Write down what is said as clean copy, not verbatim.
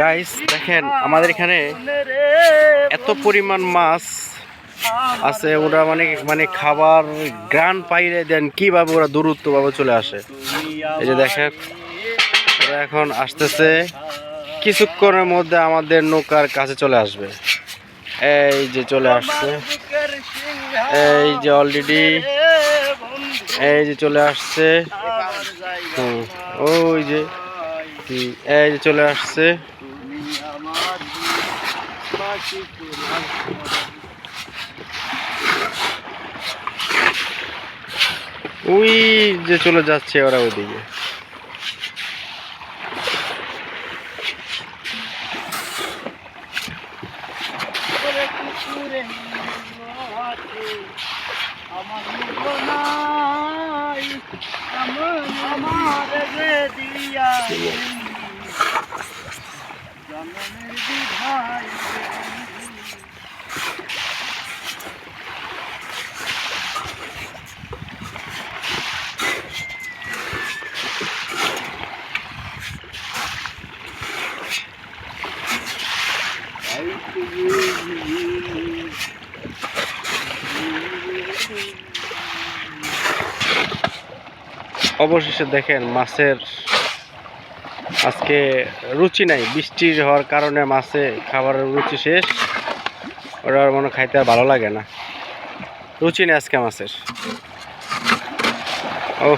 Guys দেখেন আমাদের এখানে এত পরিমাণ মাছ আছে, ওরা মানে খাবার গ্রান পাইলে দেন কিভাবে ওরা দূরত্বভাবে চলে আসে। এই যে দেখেন ওরা এখন আসতেছে, কিছুক্ষণের মধ্যে আমাদের নৌকার কাছে চলে আসবে। এই যে চলে আসছে, এই যে অলরেডি এই যে চলে আসছে। ওই যে এই যে চলে আসছে। ওই যে চলে যাচ্ছে ওরা ওইদিকে। অবশেষে দেখেন মাছের আজকে রুচি নাই, বৃষ্টির হওয়ার কারণে মাছে খাবারের রুচি শেষ। ওরা মনে খাইতে আর ভালো লাগে না, রুচি নেই আজকে মাছের। ও